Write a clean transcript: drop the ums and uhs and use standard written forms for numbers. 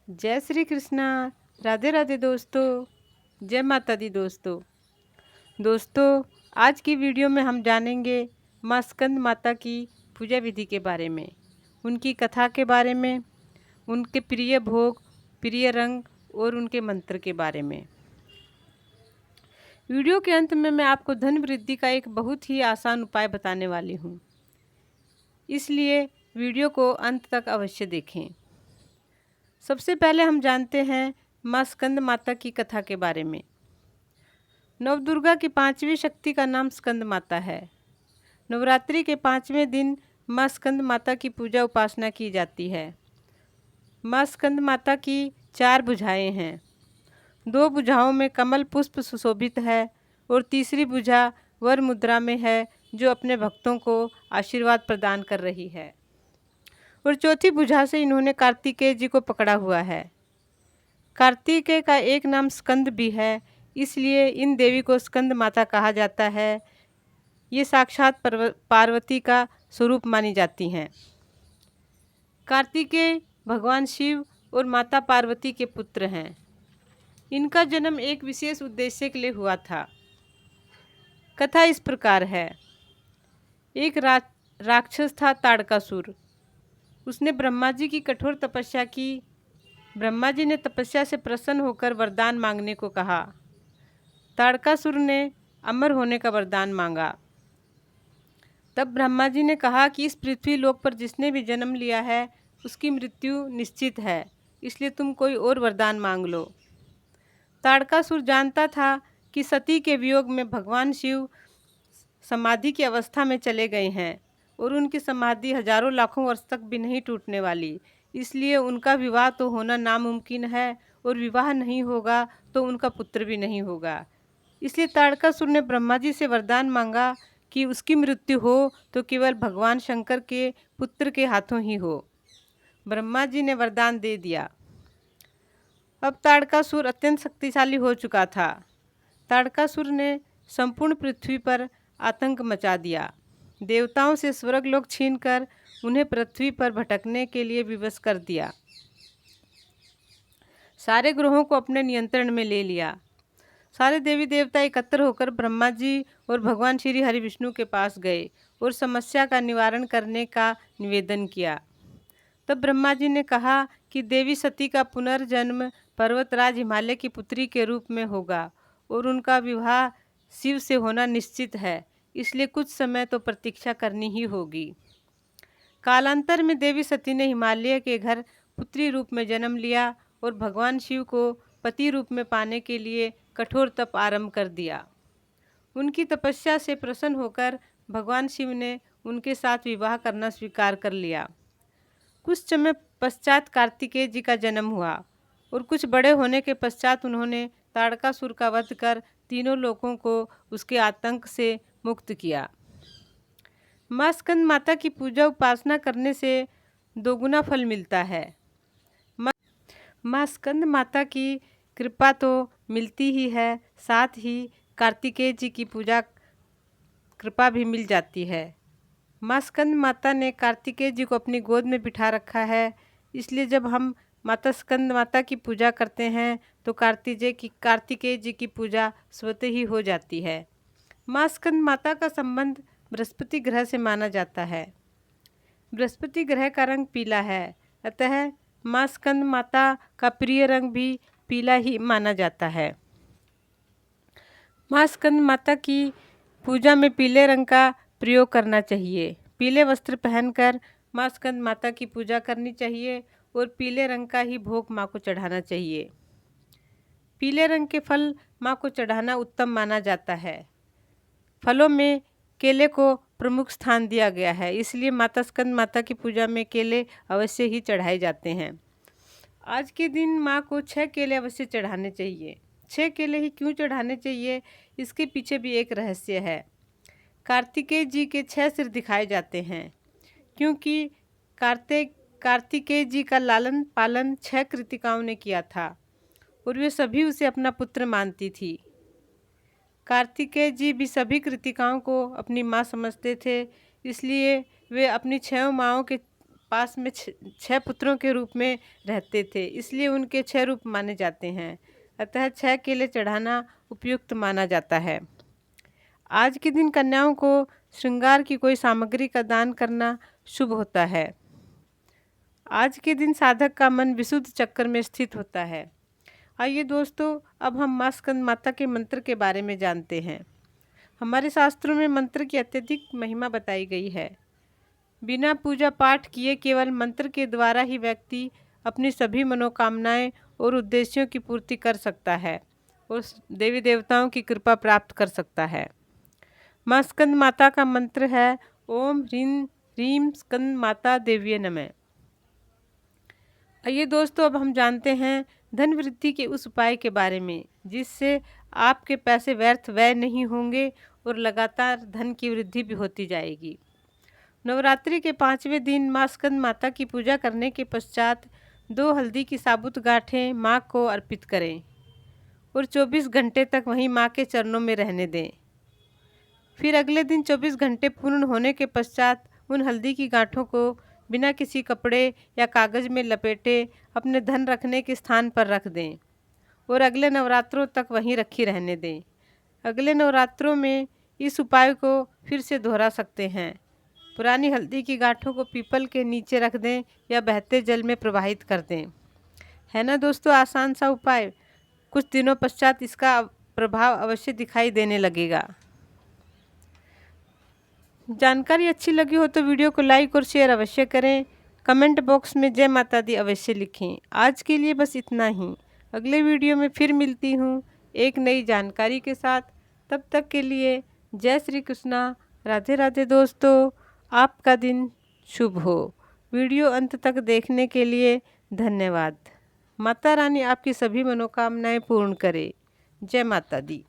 जय श्री कृष्णा। राधे राधे दोस्तों। जय माता दी दोस्तों, आज की वीडियो में हम जानेंगे माँ स्कंद माता की पूजा विधि के बारे में, उनकी कथा के बारे में, उनके प्रिय भोग, प्रिय रंग और उनके मंत्र के बारे में। वीडियो के अंत में मैं आपको धन वृद्धि का एक बहुत ही आसान उपाय बताने वाली हूँ, इसलिए वीडियो को अंत तक अवश्य देखें। सबसे पहले हम जानते हैं माँ स्कंद माता की कथा के बारे में। नवदुर्गा की पांचवी शक्ति का नाम स्कंद माता है। नवरात्रि के 5वें दिन माँ स्कंद माता की पूजा उपासना की जाती है। माँ स्कंद माता की 4 भुजाएं हैं। 2 भुजाओं में कमल पुष्प सुशोभित है और तीसरी भुजा वर मुद्रा में है, जो अपने भक्तों को आशीर्वाद प्रदान कर रही है। और चौथी भुजा से इन्होंने कार्तिकेय जी को पकड़ा हुआ है। कार्तिकेय का एक नाम स्कंद भी है, इसलिए इन देवी को स्कंद माता कहा जाता है। ये साक्षात पार्वती का स्वरूप मानी जाती हैं। कार्तिकेय भगवान शिव और माता पार्वती के पुत्र हैं। इनका जन्म एक विशेष उद्देश्य के लिए हुआ था। कथा इस प्रकार है। एक राक्षस था ताड़कासुर। उसने ब्रह्मा जी की कठोर तपस्या की। ब्रह्मा जी ने तपस्या से प्रसन्न होकर वरदान मांगने को कहा। ताड़कासुर ने अमर होने का वरदान मांगा। तब ब्रह्मा जी ने कहा कि इस पृथ्वी लोक पर जिसने भी जन्म लिया है उसकी मृत्यु निश्चित है, इसलिए तुम कोई और वरदान मांग लो। ताड़कासुर जानता था कि सती के वियोग में भगवान शिव समाधि की अवस्था में चले गए हैं और उनकी समाधि हजारों लाखों वर्ष तक भी नहीं टूटने वाली, इसलिए उनका विवाह तो होना नामुमकिन है और विवाह नहीं होगा तो उनका पुत्र भी नहीं होगा। इसलिए ताड़कासुर ने ब्रह्मा जी से वरदान मांगा कि उसकी मृत्यु हो तो केवल भगवान शंकर के पुत्र के हाथों ही हो। ब्रह्मा जी ने वरदान दे दिया। अब ताड़कासुर अत्यंत शक्तिशाली हो चुका था। ताड़कासुर ने संपूर्ण पृथ्वी पर आतंक मचा दिया। देवताओं से स्वर्गलोक छीनकर उन्हें पृथ्वी पर भटकने के लिए विवश कर दिया। सारे ग्रहों को अपने नियंत्रण में ले लिया। सारे देवी देवता एकत्र होकर ब्रह्मा जी और भगवान श्री हरि विष्णु के पास गए और समस्या का निवारण करने का निवेदन किया। तब ब्रह्मा जी ने कहा कि देवी सती का पुनर्जन्म पर्वतराज हिमालय की पुत्री के रूप में होगा और उनका विवाह शिव से होना निश्चित है, इसलिए कुछ समय तो प्रतीक्षा करनी ही होगी। कालांतर में देवी सती ने हिमालय के घर पुत्री रूप में जन्म लिया और भगवान शिव को पति रूप में पाने के लिए कठोर तप आरंभ कर दिया। उनकी तपस्या से प्रसन्न होकर भगवान शिव ने उनके साथ विवाह करना स्वीकार कर लिया। कुछ समय पश्चात कार्तिकेय जी का जन्म हुआ और कुछ बड़े होने के पश्चात उन्होंने ताड़कासुर का वध कर तीनों लोगों को उसके आतंक से मुक्त किया। माँ स्कंद माता की पूजा उपासना करने से दोगुना फल मिलता है। माँ स्कंद माता की कृपा तो मिलती ही है, साथ ही कार्तिकेय जी की पूजा कृपा भी मिल जाती है। माँ स्कंद माता ने कार्तिकेय जी को अपनी गोद में बिठा रखा है, इसलिए जब हम माता स्कंद माता की पूजा करते हैं तो कार्तिकेय जी की पूजा स्वतः ही हो जाती है। माँ स्कंद माता का संबंध बृहस्पति ग्रह से माना जाता है। बृहस्पति ग्रह का रंग पीला है, अतः माँ स्कंद माता का प्रिय रंग भी पीला ही माना जाता है। माँ स्कंद माता की पूजा में पीले रंग का प्रयोग करना चाहिए। पीले वस्त्र पहनकर माँ स्कंद माता की पूजा करनी चाहिए और पीले रंग का ही भोग माँ को चढ़ाना चाहिए। पीले रंग के फल माँ को चढ़ाना उत्तम माना जाता है। फलों में केले को प्रमुख स्थान दिया गया है, इसलिए माता स्कंद माता की पूजा में केले अवश्य ही चढ़ाए जाते हैं। आज के दिन माँ को 6 केले अवश्य चढ़ाने चाहिए। 6 केले ही क्यों चढ़ाने चाहिए, इसके पीछे भी एक रहस्य है। कार्तिकेय जी के 6 सिर दिखाए जाते हैं, क्योंकि कार्तिकेय जी का लालन पालन 6 कृतिकाओं ने किया था और वे सभी उसे अपना पुत्र मानती थी। कार्तिकेय जी भी सभी कृतिकाओं को अपनी माँ समझते थे, इसलिए वे अपनी 6 माँओं के पास में 6 पुत्रों के रूप में रहते थे, इसलिए उनके 6 रूप माने जाते हैं। अतः 6 केले चढ़ाना उपयुक्त माना जाता है। आज के दिन कन्याओं को श्रृंगार की कोई सामग्री का दान करना शुभ होता है। आज के दिन साधक का मन विशुद्ध चक्र में स्थित होता है। आइए दोस्तों, अब हम माँ स्कंद माता के मंत्र के बारे में जानते हैं। हमारे शास्त्रों में मंत्र की अत्यधिक महिमा बताई गई है। बिना पूजा पाठ किए केवल मंत्र के द्वारा ही व्यक्ति अपनी सभी मनोकामनाएं और उद्देश्यों की पूर्ति कर सकता है और देवी देवताओं की कृपा प्राप्त कर सकता है। माँ स्कंद माता का मंत्र है ओम ह्रीं ह्रीं स्कंद माता देव्ये नमः। आइए दोस्तों, अब हम जानते हैं धन वृद्धि के उस उपाय के बारे में जिससे आपके पैसे व्यर्थ व्यय नहीं होंगे और लगातार धन की वृद्धि भी होती जाएगी। नवरात्रि के 5वें दिन माँ स्कंद माता की पूजा करने के पश्चात 2 हल्दी की साबुत गांठें माँ को अर्पित करें और 24 घंटे तक वहीं माँ के चरणों में रहने दें। फिर अगले दिन 24 घंटे पूर्ण होने के पश्चात उन हल्दी की गांठों को बिना किसी कपड़े या कागज़ में लपेटे अपने धन रखने के स्थान पर रख दें और अगले नवरात्रों तक वहीं रखी रहने दें। अगले नवरात्रों में इस उपाय को फिर से दोहरा सकते हैं। पुरानी हल्दी की गांठों को पीपल के नीचे रख दें या बहते जल में प्रवाहित कर दें। है ना दोस्तों, आसान सा उपाय। कुछ दिनों पश्चात इसका प्रभाव अवश्य दिखाई देने लगेगा। जानकारी अच्छी लगी हो तो वीडियो को लाइक और शेयर अवश्य करें। कमेंट बॉक्स में जय माता दी अवश्य लिखें। आज के लिए बस इतना ही। अगले वीडियो में फिर मिलती हूँ एक नई जानकारी के साथ। तब तक के लिए जय श्री कृष्णा, राधे राधे दोस्तों। आपका दिन शुभ हो। वीडियो अंत तक देखने के लिए धन्यवाद। माता रानी आपकी सभी मनोकामनाएं पूर्ण करे। जय माता दी।